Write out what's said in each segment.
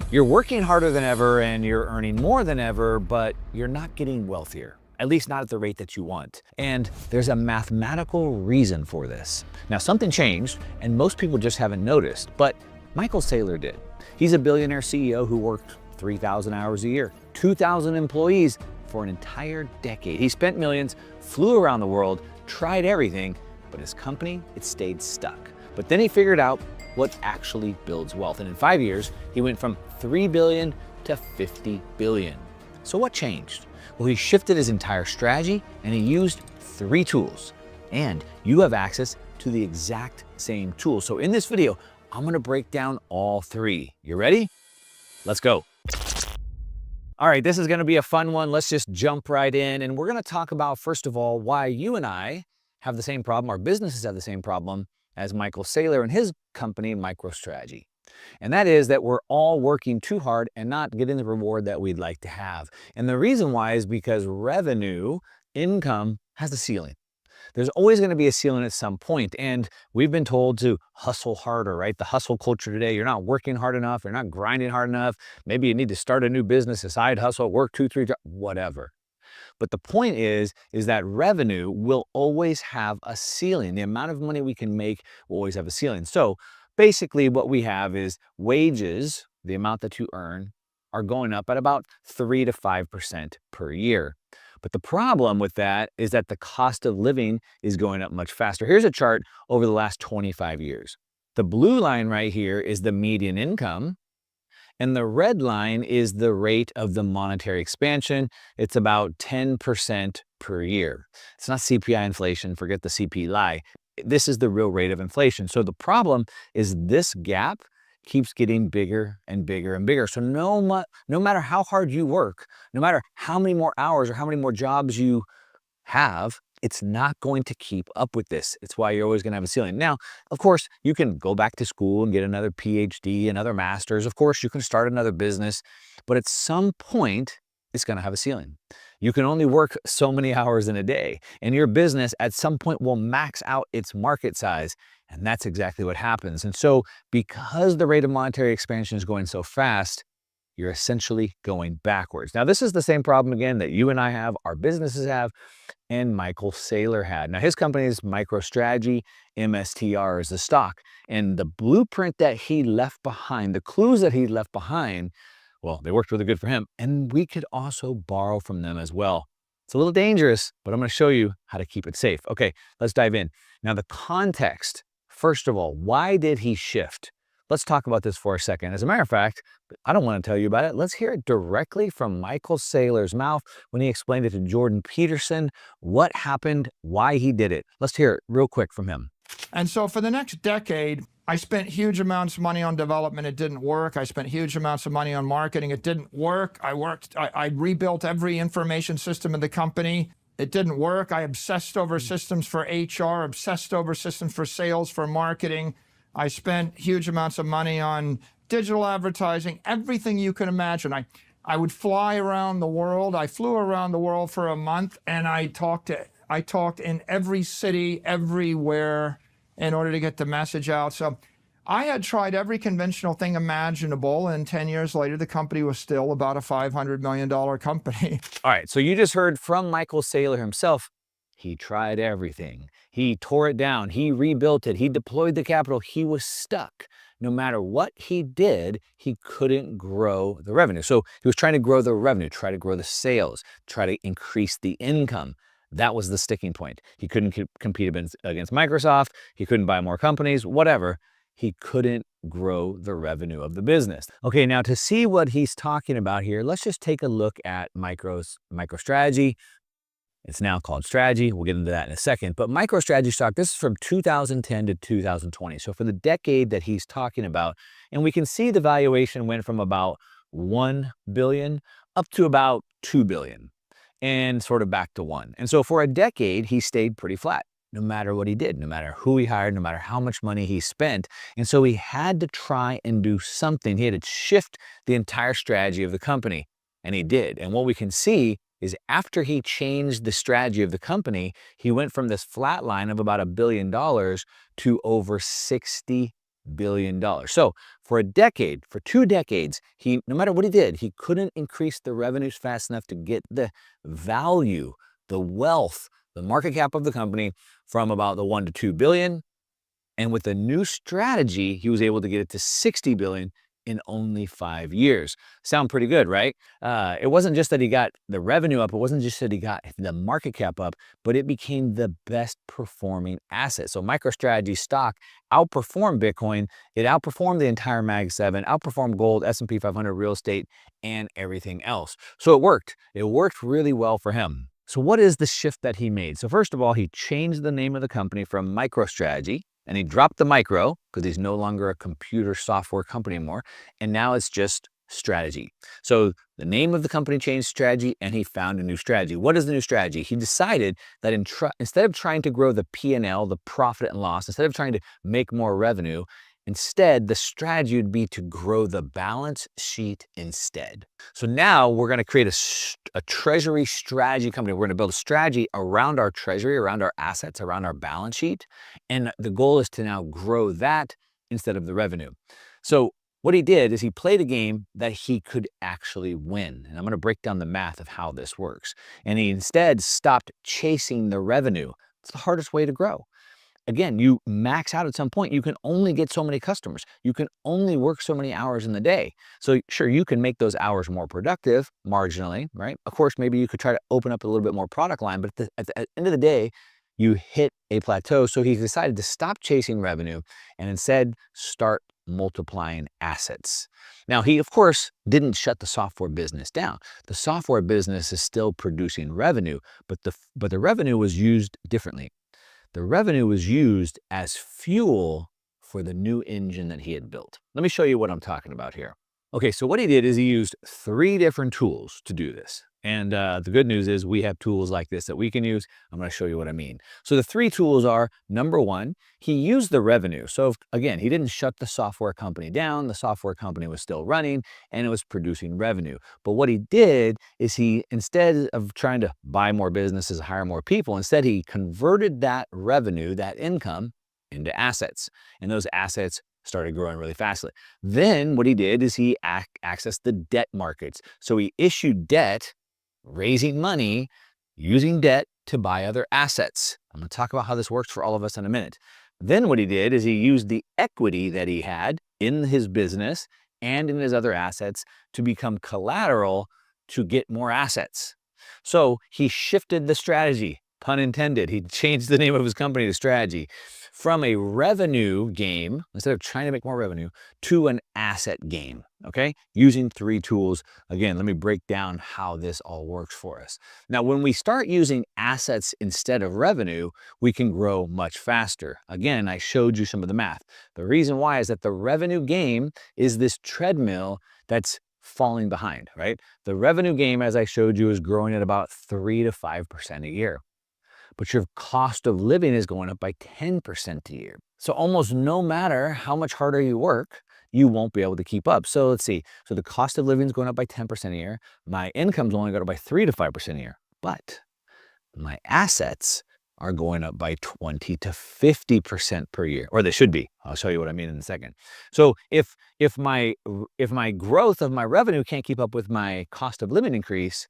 You're working harder than ever and you're earning more than ever, but you're not getting wealthier, at least not at the rate that you want. And there's a mathematical reason for this. Now, something changed and most people just haven't noticed, but Michael Saylor did. He's a billionaire CEO who worked 3,000 hours a year, 2,000 employees for an entire decade. He spent millions, flew around the world, tried everything, but his company, it stayed stuck. But then he figured out what actually builds wealth. And in 5 years, he went from 3 billion to 50 billion. So what changed? Well, he shifted his entire strategy and he used 3 tools. And you have access to the exact same tools. So in this video, I'm gonna break down all 3. You ready? Let's go. All right, this is gonna be a fun one. Let's just jump right in. And we're gonna talk about, first of all, why you and I have the same problem, our businesses have the same problem as Michael Saylor and his company, MicroStrategy. And that is that we're all working too hard and not getting the reward that we'd like to have. And the reason why is because revenue, income, has a ceiling. There's always going to be a ceiling at some point, and we've been told to hustle harder, right? The hustle culture today, you're not working hard enough, you're not grinding hard enough. Maybe you need to start a new business, a side hustle, work 2, 3 jobs, whatever. But the point is that revenue will always have a ceiling. The amount of money we can make will always have a ceiling. So basically what we have is wages, the amount that you earn, are going up at about 3 to 5% per year. But the problem with that is that the cost of living is going up much faster. Here's a chart over the last 25 years. The blue line right here is the median income. And the red line is the rate of the monetary expansion. It's about 10% per year. It's not CPI inflation, forget the CPI. This is the real rate of inflation. So the problem is this gap keeps getting bigger and bigger and bigger. So no matter how hard you work, no matter how many more hours or how many more jobs you have, it's not going to keep up with this. It's why you're always going to have a ceiling. Now, of course, you can go back to school and get another PhD, another master's. Of course, you can start another business, but at some point, it's going to have a ceiling. You can only work so many hours in a day, and your business at some point will max out its market size, and that's exactly what happens. And so, because the rate of monetary expansion is going so fast, you're essentially going backwards. Now, this is the same problem, again, that you and I have, our businesses have, and Michael Saylor had. Now, his company is MicroStrategy. MSTR is the stock. And the blueprint that he left behind, the clues that he left behind, well, they worked really good for him. And we could also borrow from them as well. It's a little dangerous, but I'm going to show you how to keep it safe. Okay, let's dive in. Now, the context, first of all, why did he shift? Let's talk about this for a second. As a matter of fact, I don't want to tell you about it. Let's hear it directly from Michael Saylor's mouth when he explained it to Jordan Peterson, what happened, why he did it. Let's hear it real quick from him. And so for the next decade, I spent huge amounts of money on development. It didn't work. I spent huge amounts of money on marketing. It didn't work. I rebuilt every information system in the company. It didn't work. I obsessed over systems for HR, obsessed over systems for sales, for marketing. I spent huge amounts of money on digital advertising, everything you can imagine. I would fly around the world. I flew around the world for a month, and I talked in every city, everywhere, in order to get the message out. So I had tried every conventional thing imaginable, and 10 years later, the company was still about a $500 million company. All right, so you just heard from Michael Saylor himself. He tried everything. He tore it down. He rebuilt it. He deployed the capital. He was stuck. No matter what he did, he couldn't grow the revenue. So he was trying to grow the revenue, try to grow the sales, try to increase the income. That was the sticking point. He couldn't compete against Microsoft. He couldn't buy more companies, whatever. He couldn't grow the revenue of the business. Okay, now to see what he's talking about here, let's just take a look at MicroStrategy. It's now called Strategy. We'll get into that in a second. But MicroStrategy stock, this is from 2010 to 2020. So for the decade that he's talking about, and we can see the valuation went from about 1 billion up to about 2 billion and sort of back to 1. And so for a decade, he stayed pretty flat, no matter what he did, no matter who he hired, no matter how much money he spent. And so he had to try and do something. He had to shift the entire strategy of the company, and he did. And what we can see is after he changed the strategy of the company, he went from this flat line of about $1 billion to over $60 billion. So for a decade, for 2 decades, no matter what he did, he couldn't increase the revenues fast enough to get the value, the wealth, the market cap of the company from about the 1 to 2 billion. And with a new strategy, he was able to get it to 60 billion in only 5 years. Sound pretty good, right? It wasn't just that he got the revenue up, it wasn't just that he got the market cap up, but it became the best performing asset. So MicroStrategy stock outperformed Bitcoin, it outperformed the entire Mag 7, outperformed gold, S&P 500, real estate, and everything else. So it worked. It worked really well for him. So what is the shift that he made? So first of all, he changed the name of the company from MicroStrategy, and he dropped the micro because he's no longer a computer software company anymore. And now it's just strategy. So the name of the company changed strategy and he found a new strategy. What is the new strategy? He decided that instead of trying to grow the P&L, the profit and loss, instead of trying to make more revenue, instead, the strategy would be to grow the balance sheet instead. So now we're going to create a treasury strategy company. We're going to build a strategy around our treasury, around our assets, around our balance sheet. And the goal is to now grow that instead of the revenue. So what he did is he played a game that he could actually win. And I'm going to break down the math of how this works. And he instead stopped chasing the revenue. It's the hardest way to grow. Again, you max out at some point. You can only get so many customers. You can only work so many hours in the day. So sure, you can make those hours more productive marginally, right? Of course, maybe you could try to open up a little bit more product line, but at the end of the day, you hit a plateau. So he decided to stop chasing revenue and instead start multiplying assets. Now, he, of course, didn't shut the software business down. The software business is still producing revenue, but the revenue was used differently. The revenue was used as fuel for the new engine that he had built. Let me show you what I'm talking about here. Okay, so what he did is he used 3 different tools to do this. And the good news is we have tools like this that we can use. I'm going to show you what I mean. So the 3 tools are, number 1, he used the revenue. So again, he didn't shut the software company down. The software company was still running and it was producing revenue. But what he did is he, instead of trying to buy more businesses, hire more people, instead he converted that revenue, that income, into assets. And those assets started growing really fastly. Then what he did is he accessed the debt markets. So he issued debt, raising money, using debt to buy other assets. I'm going to talk about how this works for all of us in a minute. Then what he did is he used the equity that he had in his business and in his other assets to become collateral to get more assets. So he shifted the strategy, pun intended. He changed the name of his company to Strategy from a revenue game, instead of trying to make more revenue, to an asset game, okay? Using 3 tools. Again, let me break down how this all works for us. Now, when we start using assets instead of revenue, we can grow much faster. Again, I showed you some of the math. The reason why is that the revenue game is this treadmill that's falling behind, right? The revenue game, as I showed you, is growing at about 3 to 5% a year. But your cost of living is going up by 10% a year. So almost no matter how much harder you work, you won't be able to keep up. So let's see. So the cost of living is going up by 10% a year. My income's only going up by 3 to 5% a year. But my assets are going up by 20 to 50% per year, or they should be. I'll show you what I mean in a second. So if my growth of my revenue can't keep up with my cost of living increase,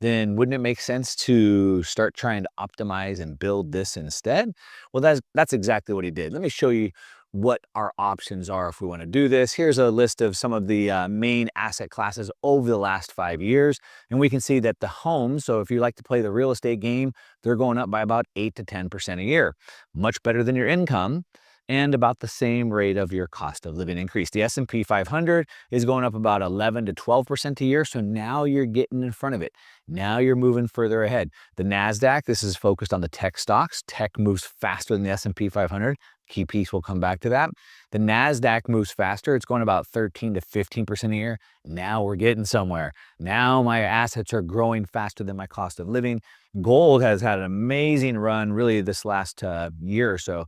then wouldn't it make sense to start trying to optimize and build this instead? Well, that's exactly what he did. Let me show you what our options are if we want to do this. Here's a list of some of the main asset classes over the last 5 years. And we can see that the homes, so if you like to play the real estate game, they're going up by about 8 to 10% a year. Much better than your income and about the same rate of your cost of living increase. The S&P 500 is going up about 11 to 12% a year. So now you're getting in front of it. Now you're moving further ahead. The NASDAQ, this is focused on the tech stocks. Tech moves faster than the S&P 500. Key piece, we'll come back to that. The NASDAQ moves faster. It's going about 13 to 15% a year. Now we're getting somewhere. Now my assets are growing faster than my cost of living. Gold has had an amazing run really this last year or so.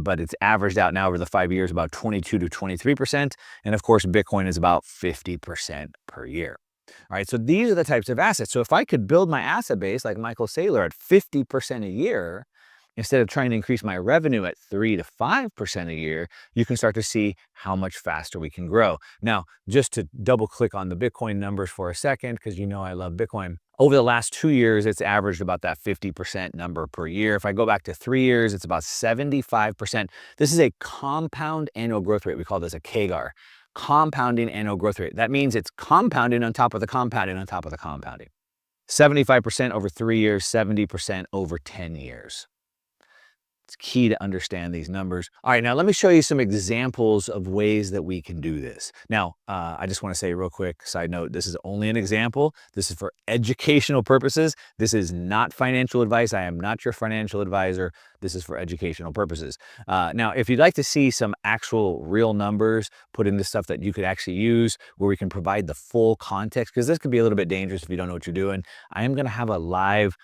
But it's averaged out now over the 5 years about 22 to 23%. And of course, Bitcoin is about 50% per year. All right, so these are the types of assets. So if I could build my asset base like Michael Saylor at 50% a year, Instead of trying to increase my revenue at 3 to 5% a year, you can start to see how much faster we can grow. Now, just to double click on the Bitcoin numbers for a second, because you know I love Bitcoin. Over the last 2 years, it's averaged about that 50% number per year. If I go back to 3 years, it's about 75%. This is a compound annual growth rate. We call this a CAGR, compounding annual growth rate. That means it's compounding on top of the compounding on top of the compounding. 75% over 3 years, 70% over 10 years. It's key to understand these numbers. All right, now let me show you some examples of ways that we can do this. Now, I just want to say real quick, side note, this is only an example. This is for educational purposes. This is not financial advice. I am not your financial advisor. This is for educational purposes. Now, if you'd like to see some actual real numbers put into stuff that you could actually use where we can provide the full context, because this could be a little bit dangerous if you don't know what you're doing, I am going to have a live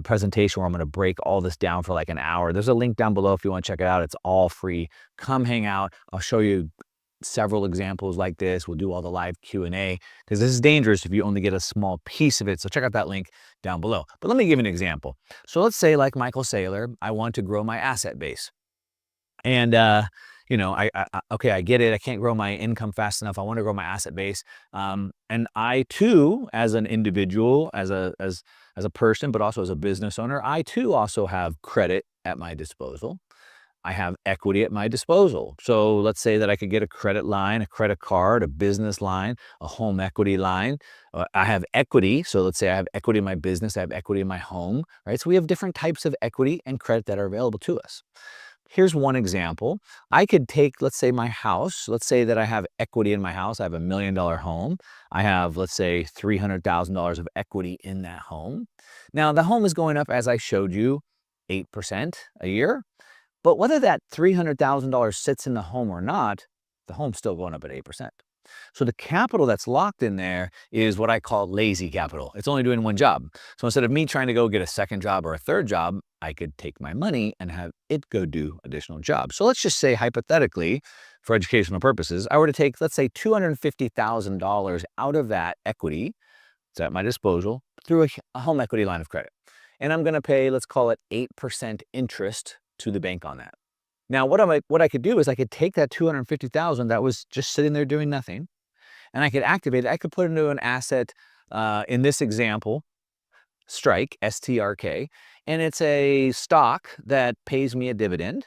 presentation where I'm going to break all this down for like an hour. There's a link down below if you want to check it out. It's all free. Come hang out. I'll show you several examples like this. We'll do all the live Q&A because this is dangerous if you only get a small piece of it. So check out that link down below. But let me give you an example. So let's say, like Michael Saylor, I want to grow my asset base. And you know, okay, I get it. I can't grow my income fast enough. I want to grow my asset base. And I too, as an individual, as a person, but also as a business owner, I too also have credit at my disposal. I have equity at my disposal. So let's say that I could get a credit line, a credit card, a business line, a home equity line. I have equity. So let's say I have equity in my business. I have equity in my home, right? So we have different types of equity and credit that are available to us. Here's one example. I could take, let's say, my house. Let's say that I have equity in my house. I have $1 million home. I have, let's say, $300,000 of equity in that home. Now, the home is going up, as I showed you, 8% a year. But whether that $300,000 sits in the home or not, the home's still going up at 8%. So the capital that's locked in there is what I call lazy capital. It's only doing one job. So instead of me trying to go get a second job or a third job, I could take my money and have it go do additional jobs. So let's just say, hypothetically, for educational purposes, I were to take, let's say, $250,000 out of that equity, it's at my disposal, through a home equity line of credit. And I'm going to pay, let's call it 8% interest to the bank on that. Now, what I could do is I could take that $250,000 that was just sitting there doing nothing, and I could activate it. I could put it into an asset, in this example, Strike, STRK, and it's a stock that pays me a dividend,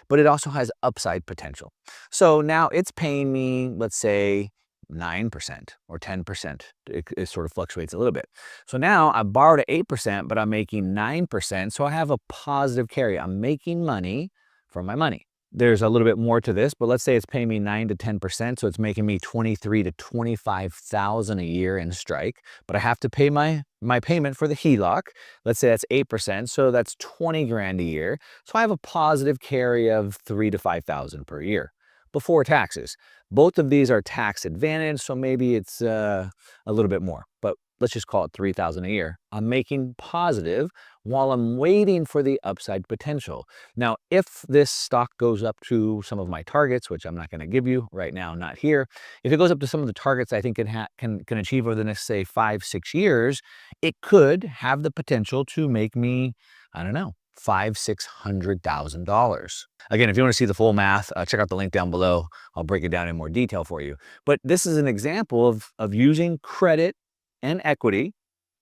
but it also has upside potential. So now it's paying me, let's say, 9% or 10%. It sort of fluctuates a little bit. So now I borrowed at 8%, but I'm making 9%. So I have a positive carry. I'm making money from my money. There's a little bit more to this, but let's say it's paying me 9 to 10%. So it's making me $23,000 to $25,000 a year in Strike, but I have to pay my payment for the HELOC. Let's say that's 8%. So that's 20 grand a year. So I have a positive carry of 3 to 5,000 per year before taxes. Both of these are tax advantage, so maybe it's a little bit more, but let's just call it 3,000 a year. I'm making positive while I'm waiting for the upside potential. Now, if this stock goes up to some of my targets, which I'm not going to give you right now, not here, if it goes up to some of the targets I think it can achieve over the next, say, 5-6 years, it could have the potential to make me, I don't know, $500,000-$600,000. Again, if you want to see the full math, check out the link down below. I'll break it down in more detail for you. But this is an example of using credit and equity,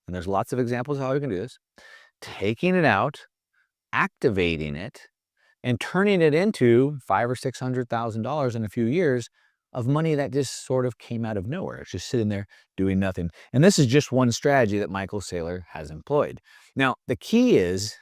and there's lots of examples of how we can do this, taking it out, activating it, and turning it into $500,000 or $600,000 in a few years of money that just sort of came out of nowhere. It's just sitting there doing nothing. And this is just one strategy that Michael Saylor has employed. Now, the key is,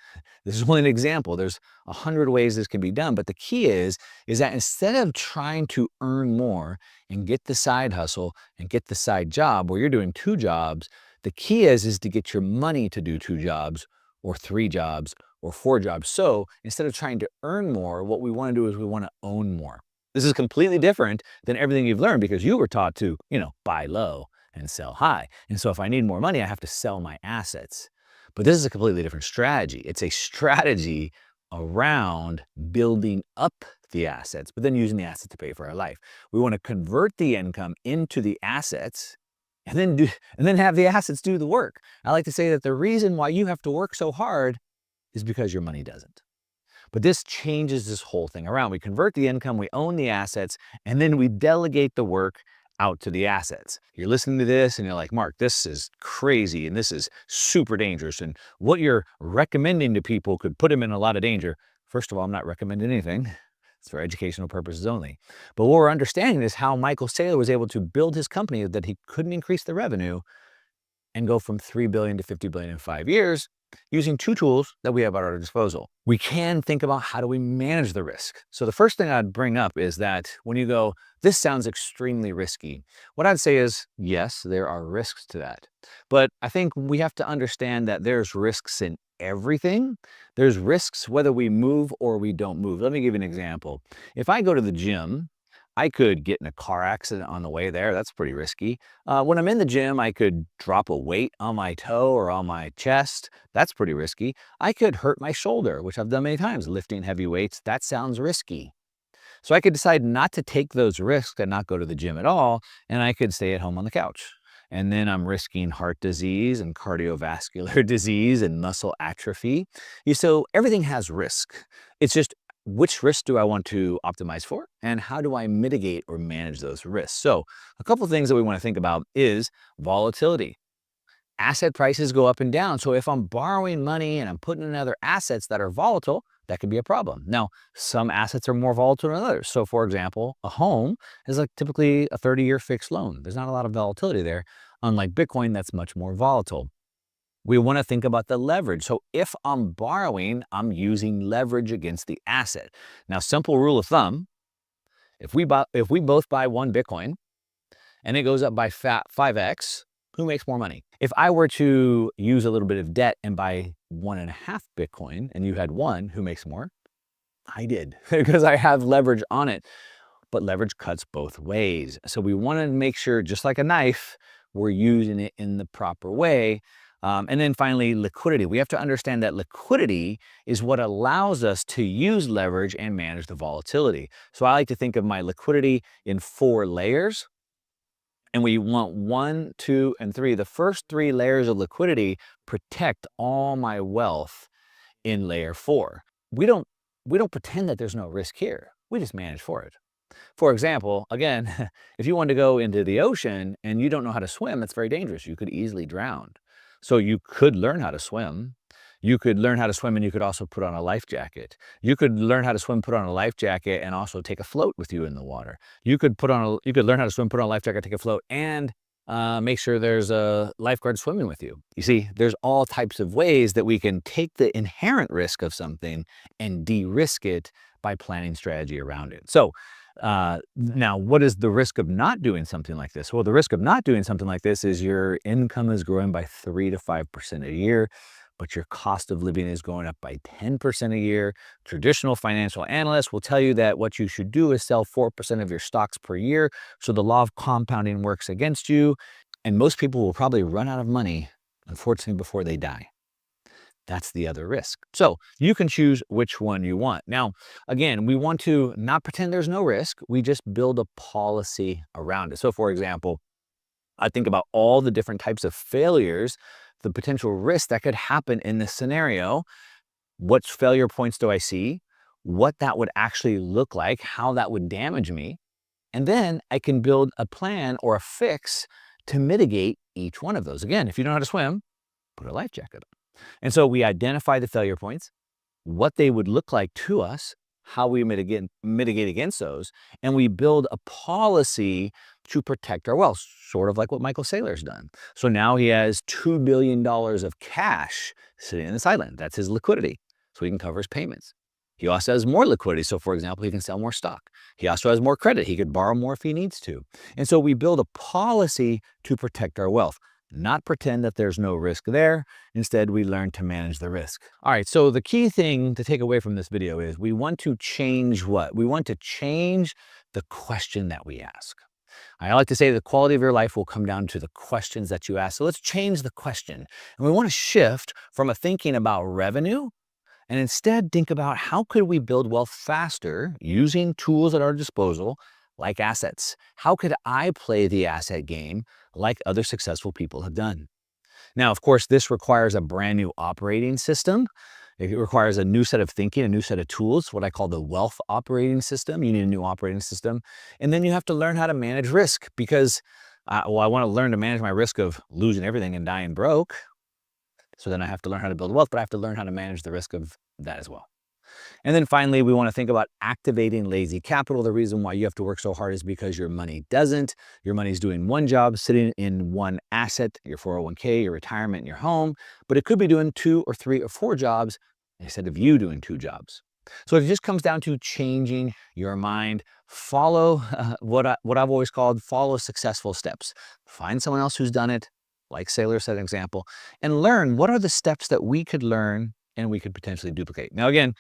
this is only an example. There's 100 ways this can be done, but the key is that instead of trying to earn more and get the side hustle and get the side job where you're doing 2 jobs, the key is to get your money to do 2 jobs or 3 jobs or 4 jobs. So instead of trying to earn more, what we want to do is we want to own more. This is completely different than everything you've learned because you were taught to, buy low and sell high. And so if I need more money, I have to sell my assets. But this is a completely different strategy. It's a strategy around building up the assets, but then using the assets to pay for our life. We want to convert the income into the assets and then have the assets do the work. I like to say that the reason why you have to work so hard is because your money doesn't. But this changes this whole thing around. We convert the income, we own the assets, and then we delegate the work out to the assets. You're listening to this and you're like, Mark, this is crazy and this is super dangerous. And what you're recommending to people could put them in a lot of danger. First of all, I'm not recommending anything. It's for educational purposes only. But what we're understanding is how Michael Saylor was able to build his company, that he couldn't increase the revenue and go from 3 billion to 50 billion in 5 years using two tools that we have at our disposal. We can think about how do we manage the risk. So the first thing I'd bring up is that when you go, this sounds extremely risky, what I'd say is, yes, there are risks to that. But I think we have to understand that there's risks in everything. There's risks whether we move or we don't move. Let me give you an example. If I go to the gym, I could get in a car accident on the way there. That's pretty risky. When I'm in the gym, I could drop a weight on my toe or on my chest. That's pretty risky. I could hurt my shoulder, which I've done many times, lifting heavy weights. That sounds risky. So I could decide not to take those risks and not go to the gym at all, and I could stay at home on the couch. And then I'm risking heart disease and cardiovascular disease and muscle atrophy. So everything has risk. It's just, which risk do I want to optimize for? And how do I mitigate or manage those risks? So a couple of things that we want to think about is volatility. Asset prices go up and down. So if I'm borrowing money and I'm putting in other assets that are volatile, that could be a problem. Now, some assets are more volatile than others. So for example, a home is like typically a 30-year fixed loan. There's not a lot of volatility there. Unlike Bitcoin, that's much more volatile. We want to think about the leverage. So if I'm borrowing, I'm using leverage against the asset. Now, simple rule of thumb, if we both buy one Bitcoin and it goes up by 5x, who makes more money? If I were to use a little bit of debt and buy 1.5 Bitcoin and you had one, who makes more? I did, because I have leverage on it. But leverage cuts both ways. So we want to make sure, just like a knife, we're using it in the proper way. And then finally, liquidity. We have to understand that liquidity is what allows us to use leverage and manage the volatility. So I like to think of my liquidity in 4 layers. And we want 1, 2, and 3. The first 3 layers of liquidity protect all my wealth in layer 4. We don't pretend that there's no risk here. We just manage for it. For example, again, if you want to go into the ocean and you don't know how to swim, it's very dangerous. You could easily drown. So you could learn how to swim. You could learn how to swim and you could also put on a life jacket. You could learn how to swim, put on a life jacket, and also take a float with you in the water. You could learn how to swim, put on a life jacket, take a float, and make sure there's a lifeguard swimming with you. You see, there's all types of ways that we can take the inherent risk of something and de-risk it by planning strategy around it. So now, what is the risk of not doing something like this? Well, the risk of not doing something like this is your income is growing by 3 to 5% a year, but your cost of living is going up by 10% a year. Traditional financial analysts will tell you that what you should do is sell 4% of your stocks per year. So the law of compounding works against you. And most people will probably run out of money, unfortunately, before they die. That's the other risk. So you can choose which one you want. Now, again, we want to not pretend there's no risk. We just build a policy around it. So for example, I think about all the different types of failures, the potential risk that could happen in this scenario. What failure points do I see? What that would actually look like, how that would damage me. And then I can build a plan or a fix to mitigate each one of those. Again, if you don't know how to swim, put a life jacket on. And so we identify the failure points, what they would look like to us, how we mitigate against those, and we build a policy to protect our wealth, sort of like what Michael Saylor's done. So now he has $2 billion of cash sitting in this island. That's his liquidity, so he can cover his payments. He also has more liquidity. So for example, he can sell more stock. He also has more credit. He could borrow more if he needs to. And so we build a policy to protect our wealth, not pretend that there's no risk there. Instead, we learn to manage the risk. All right, so the key thing to take away from this video is we want to change what? We want to change the question that we ask. I like to say the quality of your life will come down to the questions that you ask. So let's change the question. And we want to shift from a thinking about revenue and instead think about how could we build wealth faster using tools at our disposal like assets. How could I play the asset game like other successful people have done? Now, of course, this requires a brand new operating system. It requires a new set of thinking, a new set of tools, what I call the wealth operating system. You need a new operating system. And then you have to learn how to manage risk because, I want to learn to manage my risk of losing everything and dying broke. So then I have to learn how to build wealth, but I have to learn how to manage the risk of that as well. And then finally, we want to think about activating lazy capital. The reason why you have to work so hard is because your money doesn't. Your money's doing one job, sitting in one asset, your 401k, your retirement, your home, but it could be doing 2 or 3 or 4 jobs instead of you doing 2 jobs. So it just comes down to changing your mind. Follow what I've always called follow successful steps. Find someone else who's done it, like Saylor set an example, and learn what are the steps that we could learn and we could potentially duplicate. Now, again,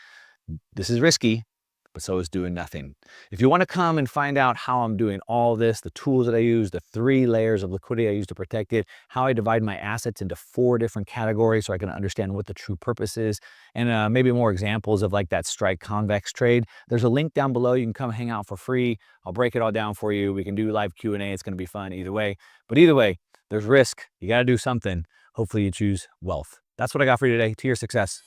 this is risky, but so is doing nothing. If you want to come and find out how I'm doing all this, the tools that I use, the 3 layers of liquidity I use to protect it, how I divide my assets into 4 different categories so I can understand what the true purpose is, and maybe more examples of like that strike convex trade, there's a link down below. You can come hang out for free. I'll break it all down for you. We can do live Q&A. It's going to be fun either way. But either way, there's risk. You got to do something. Hopefully you choose wealth. That's what I got for you today. To your success.